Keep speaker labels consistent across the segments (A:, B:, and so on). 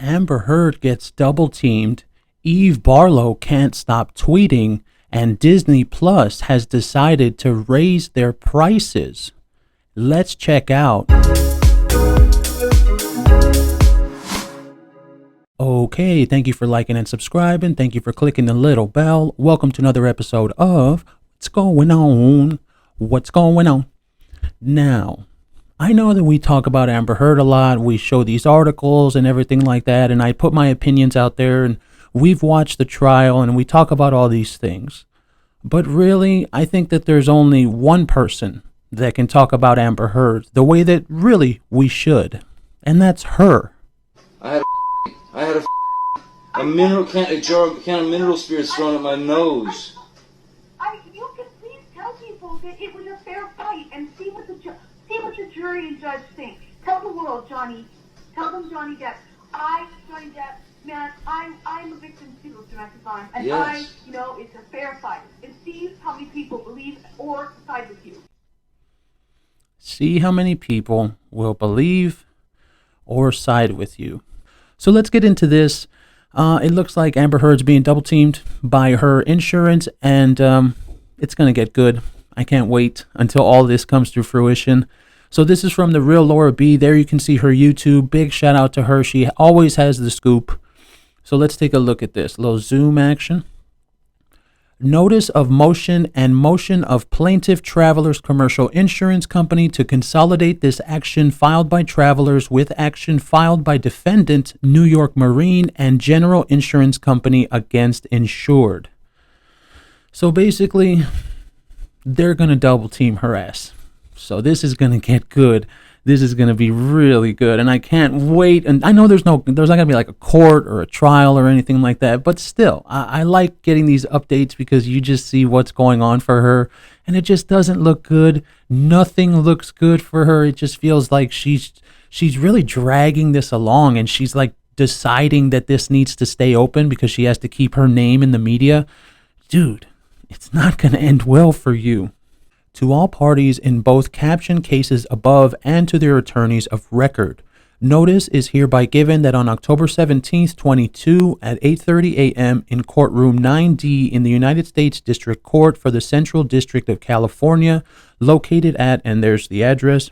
A: Amber Heard gets double teamed, Eve Barlow can't stop tweeting, and Disney Plus has decided to raise their prices. Let's check out. Okay, thank you for liking and subscribing. Thank you for clicking the little bell. Welcome to another episode of What's Going On? What's Going On? Now, I know that we talk about Amber Heard a lot. We show these articles and everything like that, and I put my opinions out there, and we've watched the trial, and we talk about all these things. But really, I think that there's only one person that can talk about Amber Heard the way that really we should, and that's her.
B: I had a mineral can, a jar of mineral spirits thrown at my nose.
C: You can please tell people that it was a fair fight and see what the jury and judge think. Tell the world, Johnny. Tell them, Johnny Depp. Johnny Depp, man, I'm a victim too of domestic violence, and yes. It's a fair fight. And see how many people believe or side with you.
A: See how many people will believe or side with you. So let's get into this. It looks like Amber Heard's being double teamed by her insurance, and it's going to get good. I can't wait until all this comes to fruition. So this is from The Real Laura B. There you can see her YouTube. Big shout out to her. She always has the scoop. So let's take a look at this. A little zoom action. Notice of motion and motion of Plaintiff Travelers Commercial Insurance Company to consolidate this action filed by Travelers with action filed by defendant New York Marine and General Insurance Company against insured. So basically, they're going to double team her ass. So this is going to get good. This is going to be really good, and I can't wait. And I know there's not going to be like a court or a trial or anything like that, but still, I like getting these updates because you just see what's going on for her, and it just doesn't look good. Nothing looks good for her. It just feels like she's really dragging this along, and she's like deciding that this needs to stay open because she has to keep her name in the media. Dude, it's not going to end well for you. To all parties in both caption cases above and to their attorneys of record, notice is hereby given that on October 17th, 22 at 8:30 a.m. in courtroom 9D in the United States District Court for the Central District of California, located at, and there's the address,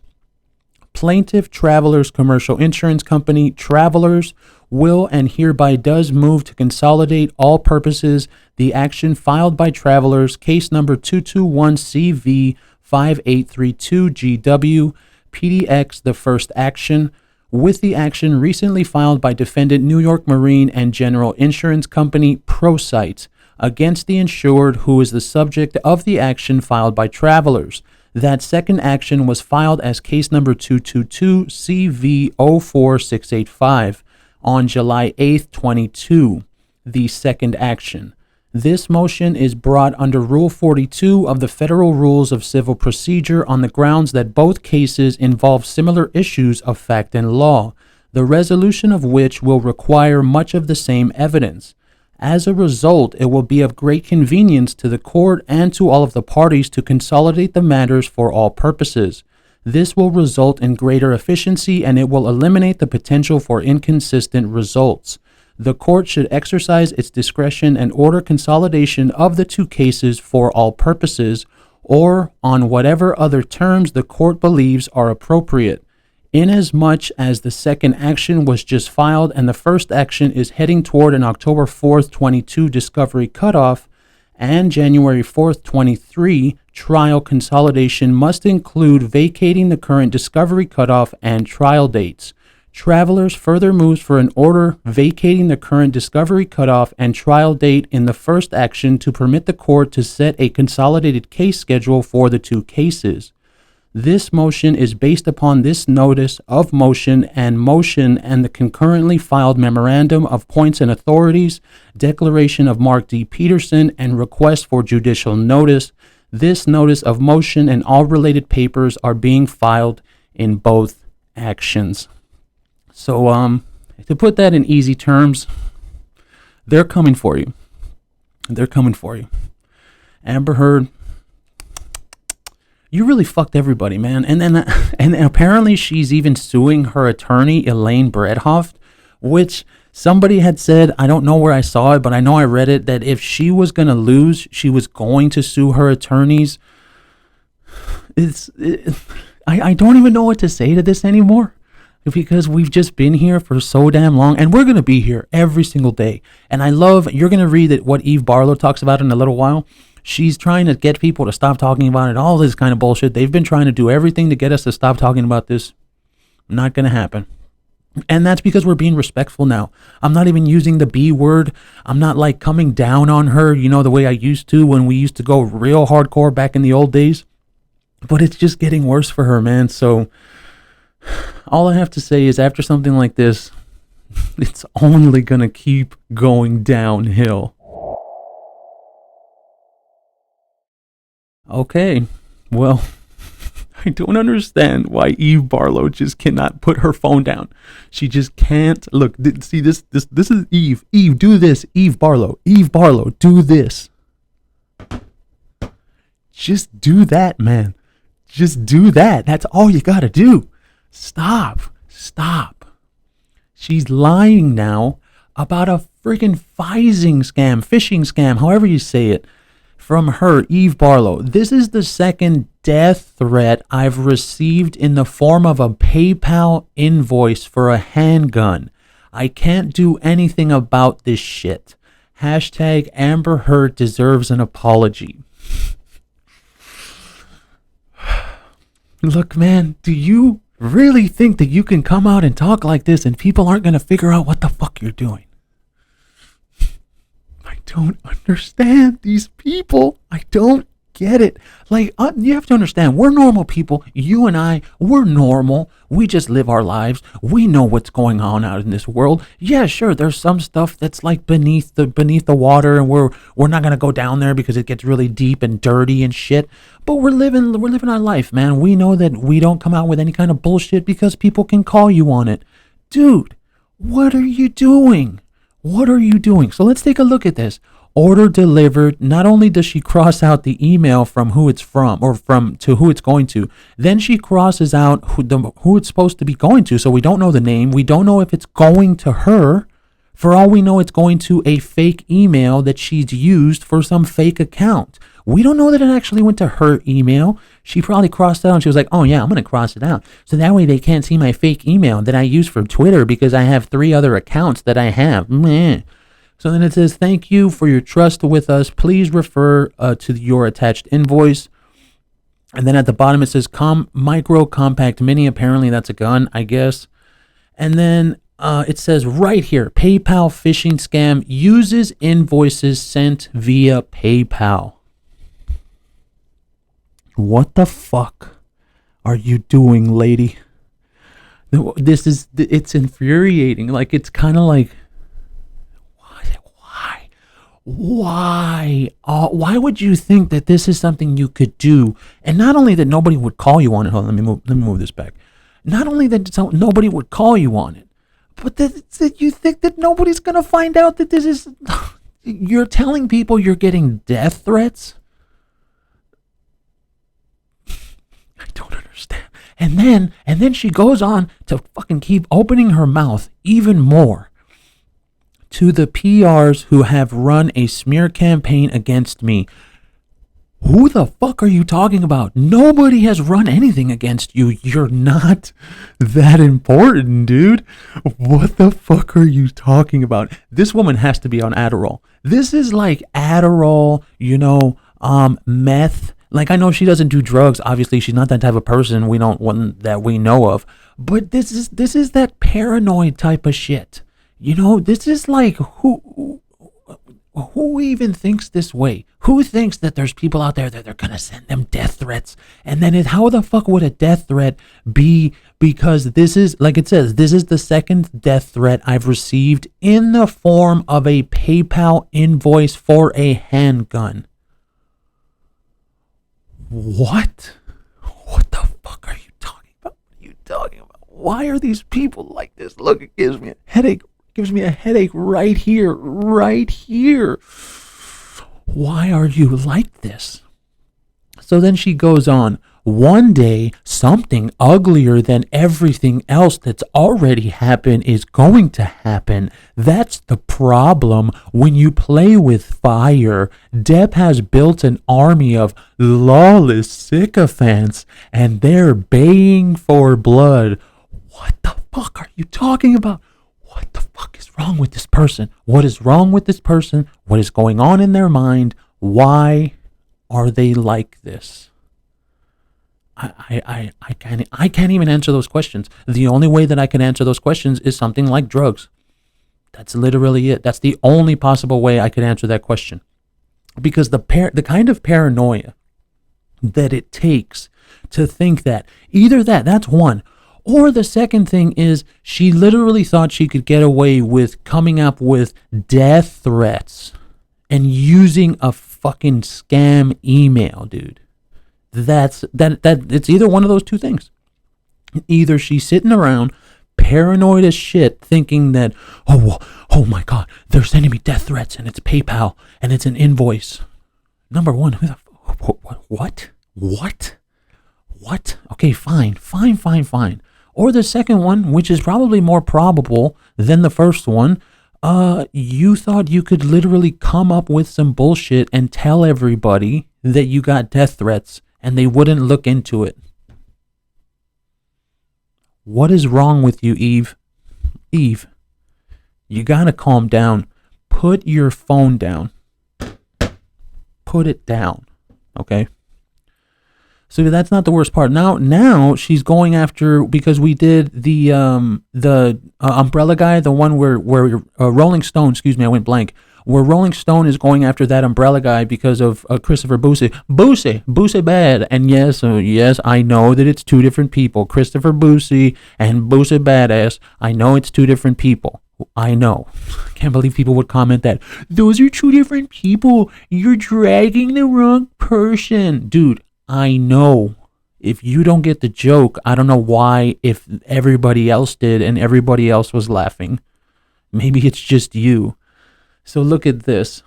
A: Plaintiff Travelers Commercial Insurance Company, Travelers, will and hereby does move to consolidate all purposes the action filed by Travelers, case number 221CV5832GW, PDX, the first action, with the action recently filed by defendant New York Marine and General Insurance Company, ProSite, against the insured who is the subject of the action filed by Travelers. That second action was filed as case number 222CV04685 on July 8th, 22, the second action. This motion is brought under Rule 42 of the Federal Rules of Civil Procedure on the grounds that both cases involve similar issues of fact and law, the resolution of which will require much of the same evidence. As a result, it will be of great convenience to the court and to all of the parties to consolidate the matters for all purposes. This will result in greater efficiency and it will eliminate the potential for inconsistent results. The court should exercise its discretion and order consolidation of the two cases for all purposes, or on whatever other terms the court believes are appropriate. Inasmuch as the second action was just filed and the first action is heading toward an October 4th, 22 discovery cutoff, and January 4th, 23 trial consolidation must include vacating the current discovery cutoff and trial dates. Travelers further moves for an order vacating the current discovery cutoff and trial date in the first action to permit the court to set a consolidated case schedule for the two cases. This motion is based upon this notice of motion and the concurrently filed memorandum of points and authorities, declaration of Mark D. Peterson, and request for judicial notice. This notice of motion and all related papers are being filed in both actions. So, to put that in easy terms, they're coming for you. They're coming for you. Amber Heard, you really fucked everybody, man. And apparently she's even suing her attorney, Elaine Bredhoft, which somebody had said, I don't know where I saw it, but I know I read it, that if she was going to lose, she was going to sue her attorneys. I don't even know what to say to this anymore, because we've just been here for so damn long, and we're going to be here every single day. And I love, you're going to read it, what Eve Barlow talks about in a little while. She's trying to get people to stop talking about it, all this kind of bullshit. They've been trying to do everything to get us to stop talking about this. Not going to happen. And that's because we're being respectful now. I'm not even using the B word. I'm not like coming down on her, the way I used to when we used to go real hardcore back in the old days. But it's just getting worse for her, man. So all I have to say is, after something like this, it's only going to keep going downhill. Okay, well, I don't understand why Eve Barlow just cannot put her phone down. She just can't. Look, see this is Eve. Eve, do this. Eve Barlow, do this. Just do that, man. Just do that. That's all you got to do. Stop. She's lying now about a freaking phishing scam, however you say it, from her, Eve Barlow. This is the second death threat I've received in the form of a PayPal invoice for a handgun. I can't do anything about this shit. Hashtag Amber Heard deserves an apology. Look, man, do you really think that you can come out and talk like this and people aren't going to figure out what the fuck you're doing? I don't understand these people. I don't get it. Like, you have to understand, we're normal people. You and I, we're normal. We just live our lives. We know what's going on out in this world. Yeah, sure, there's some stuff that's like beneath the water, and we're not gonna go down there because it gets really deep and dirty and shit. But we're living our life, man. We know that we don't come out with any kind of bullshit because people can call you on it. Dude, what are you doing? So let's take a look at this. Order delivered. Not only does she cross out the email from who it's from, or from to who it's going to, then she crosses out who it's supposed to be going to. So we don't know the name. We don't know if it's going to her. For all we know, it's going to a fake email that she's used for some fake account. We don't know that it actually went to her email. She probably crossed it out and she was like, oh yeah, I'm going to cross it out. So that way they can't see my fake email that I use for Twitter because I have 3 other accounts that I have. Meh. So then it says, thank you for your trust with us. Please refer to your attached invoice. And then at the bottom it says micro compact mini. Apparently that's a gun, I guess. And then it says right here, PayPal phishing scam uses invoices sent via PayPal. What the fuck are you doing, lady? It's infuriating. Like, it's kind of like, why? Why would you think that this is something you could do? And not only that nobody would call you on it. Hold on, let me move this back. Not only that nobody would call you on it, but that you think that nobody's going to find out that this is... You're telling people you're getting death threats? I don't understand. And then she goes on to fucking keep opening her mouth even more to the PRs who have run a smear campaign against me. Who the fuck are you talking about? Nobody has run anything against you. You're not that important, dude. What the fuck are you talking about? This woman has to be on Adderall. This is like Adderall, meth. Like, I know she doesn't do drugs. Obviously, she's not that type of person. One that we know of. But this is that paranoid type of shit. This is like, who even thinks this way? Who thinks that there's people out there that they're going to send them death threats? And then how the fuck would a death threat be? Because this is, like it says, this is the second death threat I've received in the form of a PayPal invoice for a handgun. What? What the fuck are you talking about? What are you talking about? Why are these people like this? Look, it gives me a headache. Gives me a headache right here. Why are you like this? So then she goes on. one day something uglier than everything else that's already happened is going to happen. That's the problem when you play with fire. Depp has built an army of lawless sycophants, and they're baying for blood. What the fuck are you talking about? What the fuck is wrong with this person? What is wrong with this person? What is going on in their mind? Why are they like this? I can't even answer those questions. The only way that I can answer those questions is something like drugs. That's literally it. That's the only possible way I could answer that question. Because the kind of paranoia that it takes to think that either that's one, or the second thing is she literally thought she could get away with coming up with death threats and using a fucking scam email, dude. That it's either one of those two things. Either she's sitting around paranoid as shit thinking that, oh my God, they're sending me death threats and it's PayPal and it's an invoice. Number one, what? Okay, fine. Or the second one, which is probably more probable than the first one, you thought you could literally come up with some bullshit and tell everybody that you got death threats and they wouldn't look into it. What is wrong with you, Eve? Eve, you gotta calm down. Put your phone down. Put it down, okay? So that's not the worst part. Now she's going after, because we did the umbrella guy, the one where Rolling Stone, excuse me, I went blank. Where Rolling Stone is going after that umbrella guy because of Christopher Boosie bad. And yes, I know that it's two different people, Christopher Boosie and Boosie badass. I know it's two different people. I know. Can't believe people would comment that. Those are two different people. You're dragging the wrong person. Dude, I know. If you don't get the joke, I don't know why, if everybody else did and everybody else was laughing. Maybe it's just you. So look at this.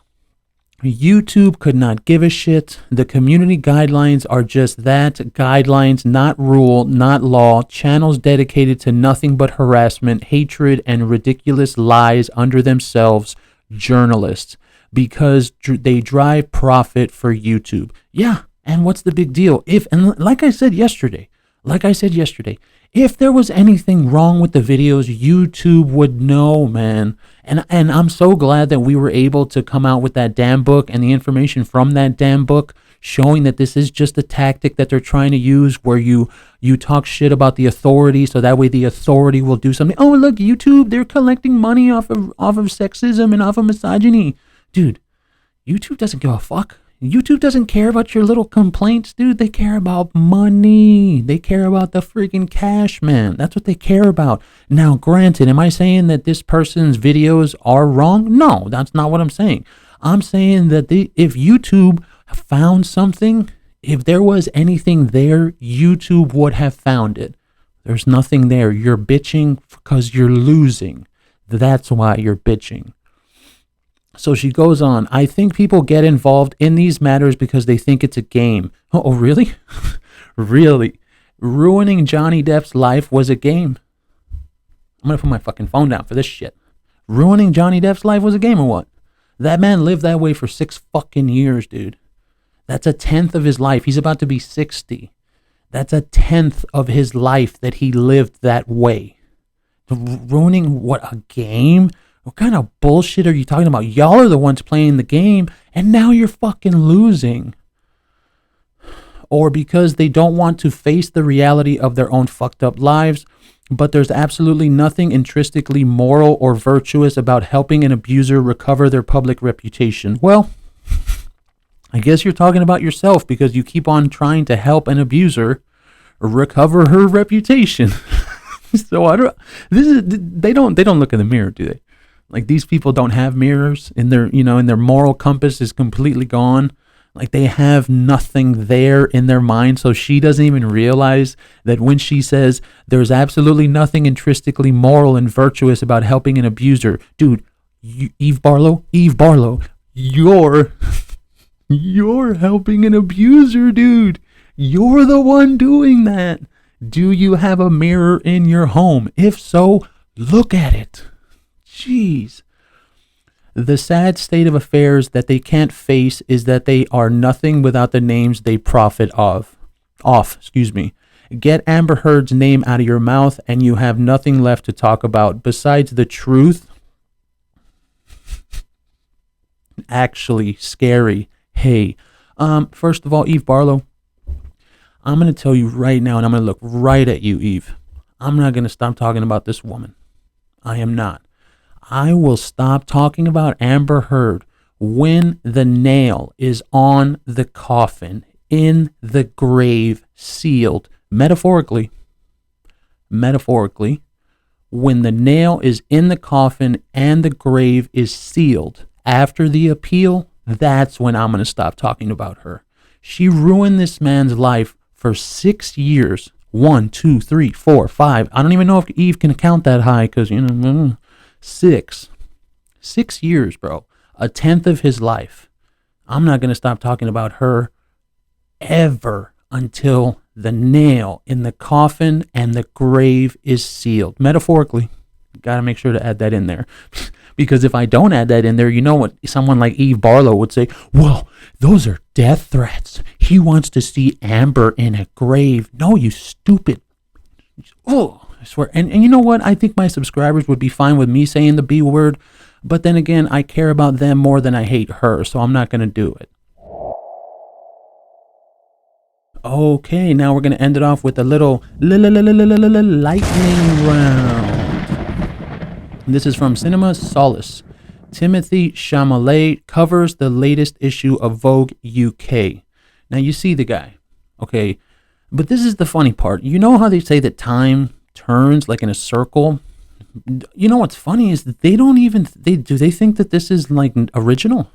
A: YouTube could not give a shit. The community guidelines are just that, guidelines, not rule, not law. Channels dedicated to nothing but harassment, hatred, and ridiculous lies under themselves. Journalists. Because they drive profit for YouTube. Yeah. And what's the big deal? Like I said yesterday, if there was anything wrong with the videos, YouTube would know, man. And I'm so glad that we were able to come out with that damn book and the information from that damn book showing that this is just a tactic that they're trying to use where you talk shit about the authority so that way the authority will do something. Oh, look, YouTube, they're collecting money off of sexism and off of misogyny. Dude, YouTube doesn't give a fuck. YouTube doesn't care about your little complaints, dude. They care about money. They care about the freaking cash, man. That's what they care about. Now, granted, am I saying that this person's videos are wrong? No, that's not what I'm saying. I'm saying that if YouTube found something, if there was anything there, YouTube would have found it. There's nothing there. You're bitching because you're losing. That's why you're bitching. So she goes on, I think people get involved in these matters because they think it's a game. Oh, really? Really? Ruining Johnny Depp's life was a game? I'm going to put my fucking phone down for this shit. Ruining Johnny Depp's life was a game or what? That man lived that way for 6 fucking years, dude. That's a 10th of his life. He's about to be 60. That's a 10th of his life that he lived that way. Ruining what, a game? What kind of bullshit are you talking about? Y'all are the ones playing the game, and now you're fucking losing. Or because they don't want to face the reality of their own fucked up lives, but there's absolutely nothing intrinsically moral or virtuous about helping an abuser recover their public reputation. Well, I guess you're talking about yourself because you keep on trying to help an abuser recover her reputation. So they don't look in the mirror, do they? Like, these people don't have mirrors in their, in their moral compass is completely gone. Like, they have nothing there in their mind. So she doesn't even realize that when she says there's absolutely nothing intrinsically moral and virtuous about helping an abuser. Dude, Eve Barlow, you're helping an abuser, dude. You're the one doing that. Do you have a mirror in your home? If so, look at it. Jeez. The sad state of affairs that they can't face is that they are nothing without the names they profit off. Get Amber Heard's name out of your mouth and you have nothing left to talk about besides the truth. Actually scary. Hey, first of all, Eve Barlow, I'm going to tell you right now, and I'm going to look right at you, Eve. I'm not going to stop talking about this woman. I am not. I will stop talking about Amber Heard when the nail is on the coffin, in the grave, sealed, metaphorically, when the nail is in the coffin and the grave is sealed after the appeal, that's when I'm going to stop talking about her. She ruined this man's life for 6 years. 1, 2, 3, 4, 5. I don't even know if Eve can count that high because, 6 years, bro. A tenth of his life. I'm not going to stop talking about her ever until the nail in the coffin and the grave is sealed. Metaphorically. Got to make sure to add that in there. Because if I don't add that in there, you know what someone like Eve Barlow would say? Well, those are death threats. He wants to see Amber in a grave. No, you stupid. Oh, I swear. And you know what? I think my subscribers would be fine with me saying the B word. But then again, I care about them more than I hate her. So I'm not going to do it. Okay, now we're going to end it off with a little lightning round. This is from Cinema Solace. Timothy Chalamet covers the latest issue of Vogue UK. Now you see the guy, okay? But this is the funny part. You know how they say that time turns like in a circle? You know what's funny is that they don't even, do they think that this is like original?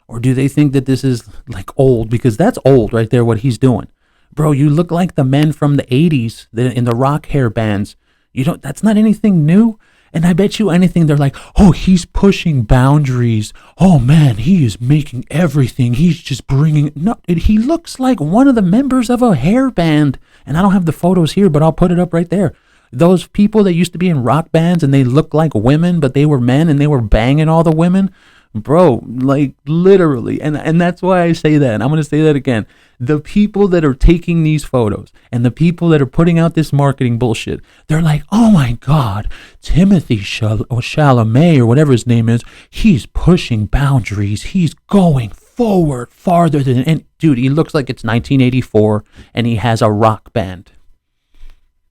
A: Or do they think that this is like old? Because that's old right there, what he's doing. Bro, you look like the men from the 80s in the rock hair bands. That's not anything new. And I bet you anything, they're like, oh, he's pushing boundaries. Oh, man, he is making everything. He's just bringing... No, he looks like one of the members of a hair band. And I don't have the photos here, but I'll put it up right there. Those people that used to be in rock bands and they looked like women, but they were men and they were banging all the women. Bro, like literally. And that's why I say that. And I'm going to say that again. The people that are taking these photos and the people that are putting out this marketing bullshit, they're like, oh my God, Timothy Chalamet or whatever his name is, he's pushing boundaries. He's going forward farther than, and dude, he looks like it's 1984 and he has a rock band.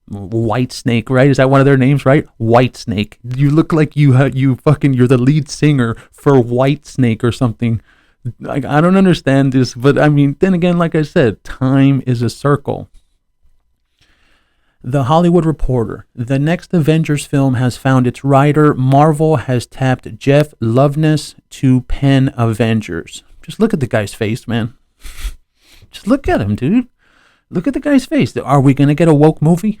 A: White Snake, right? Is that one of their names, right? White Snake. You look like you're the lead singer for White Snake or something. Like, I don't understand this, but I mean, then again, like I said, time is a circle. The Hollywood Reporter. The next Avengers film has found its writer. Marvel has tapped Jeff Loveness to pen Avengers. Just look at the guy's face, man. Just look at him, dude. Look at the guy's face. Are we going to get a woke movie?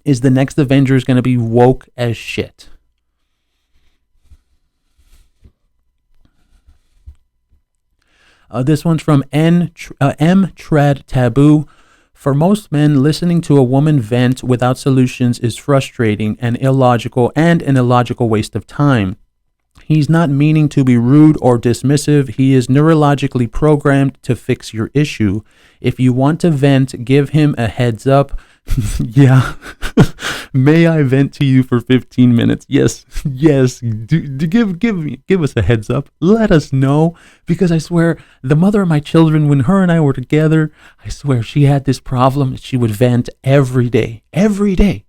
A: Is the next Avengers going to be woke as shit? This one's from M. Trad Taboo. For most men, listening to a woman vent without solutions is frustrating and illogical and an illogical waste of time. He's not meaning to be rude or dismissive. He is neurologically programmed to fix your issue. If you want to vent, give him a heads up. Yeah. May I vent to you for 15 minutes? Yes. Give us a heads up. Let us know. Because I swear, the mother of my children, when her and I were together, I swear she had this problem. She would vent every day. Every day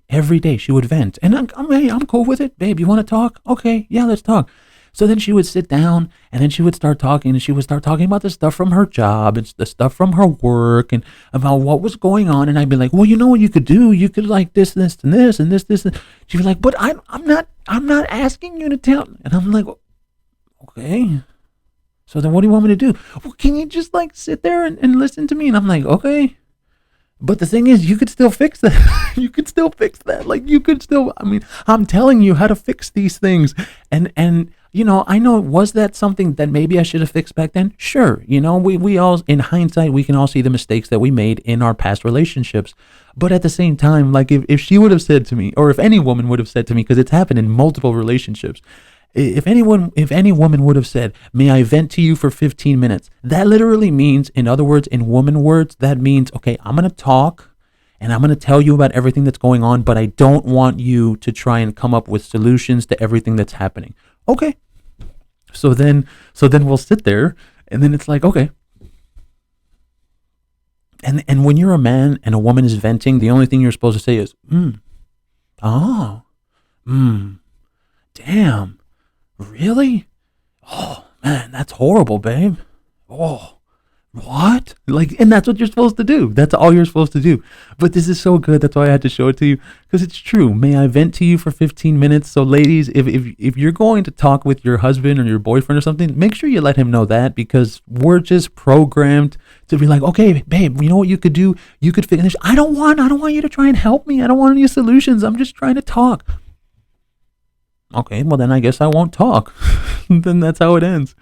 A: she would vent. And I'm cool with it. Babe, you want to talk? Okay, yeah, let's talk. So then she would sit down and then she would start talking and she would start talking about the stuff from her job and the stuff from her work and about what was going on. And I'd be like, well, you know what you could do? You could like this, and this, and this, and this. And she'd be like, but I'm not asking you to tell. And I'm like, okay. So then what do you want me to do? Well, can you just like sit there and listen to me? And I'm like, okay. But the thing is, you could still fix that. You could still fix that. Like, you could still, I mean, I'm telling you how to fix these things. And I know, was that something that maybe I should have fixed back then? Sure. We all, in hindsight, we can all see the mistakes that we made in our past relationships. But at the same time, like if she would have said to me, or if any woman would have said to me, because it's happened in multiple relationships, if any woman would have said, may I vent to you for 15 minutes? That literally means, in other words, in woman words, that means, okay, I'm going to talk and I'm going to tell you about everything that's going on, but I don't want you to try and come up with solutions to everything that's happening. Okay. So then we'll sit there, and then it's like, okay. And when you're a man and a woman is venting, the only thing you're supposed to say is, oh, damn, really? Oh, man, that's horrible, babe. Oh, what? Like, and that's what you're supposed to do. That's all you're supposed to do. But this is so good. That's why I had to show it to you, because it's true. May I vent to you for 15 minutes? So ladies, if you're going to talk with your husband or your boyfriend or something, make sure you let him know that, because we're just programmed to be like, okay, babe, you know what you could do? You could finish. I don't want you to try and help me. I don't want any solutions. I'm just trying to talk. Okay, well then I guess I won't talk. Then that's how it ends.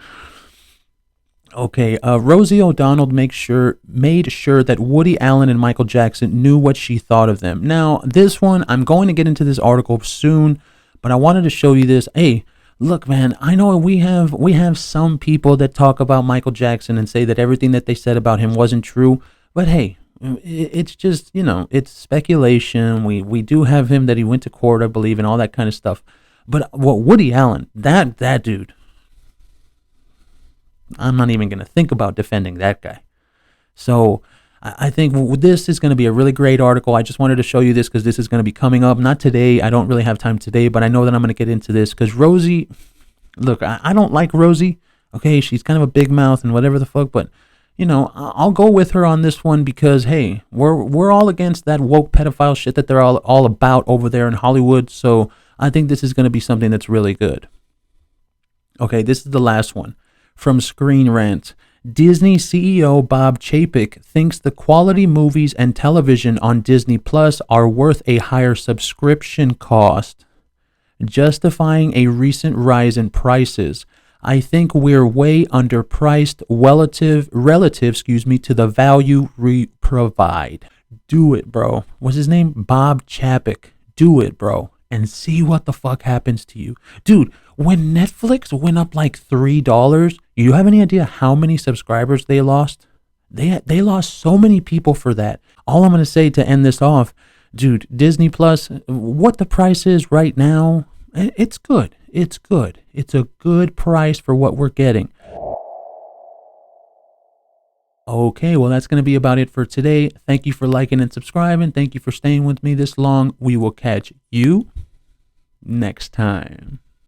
A: Okay, Rosie O'Donnell made sure that Woody Allen and Michael Jackson knew what she thought of them. Now, this one, I'm going to get into this article soon, but I wanted to show you this. Hey, look, man, I know we have some people that talk about Michael Jackson and say that everything that they said about him wasn't true, but hey, it's just, it's speculation. We do have him that he went to court, I believe, and all that kind of stuff. But what Woody Allen, that dude, I'm not even going to think about defending that guy. So I think this is going to be a really great article. I just wanted to show you this because this is going to be coming up. Not today. I don't really have time today, but I know that I'm going to get into this because Rosie, look, I don't like Rosie. Okay, she's kind of a big mouth and whatever the fuck, but I'll go with her on this one because, hey, we're all against that woke pedophile shit that they're all about over there in Hollywood. So I think this is going to be something that's really good. Okay, this is the last one. From Screen Rant, Disney CEO Bob Chapek thinks the quality movies and television on Disney Plus are worth a higher subscription cost, justifying a recent rise in prices. I think we're way underpriced relative to the value we provide. Do it, bro. What's his name? Bob Chapek. Do it, bro. And see what the fuck happens to you. Dude, when Netflix went up like $3, you have any idea how many subscribers they lost? They lost so many people for that. All I'm going to say to end this off, dude, Disney Plus, what the price is right now, it's good. It's good. It's a good price for what we're getting. Okay, well, that's going to be about it for today. Thank you for liking and subscribing. Thank you for staying with me this long. We will catch you next time.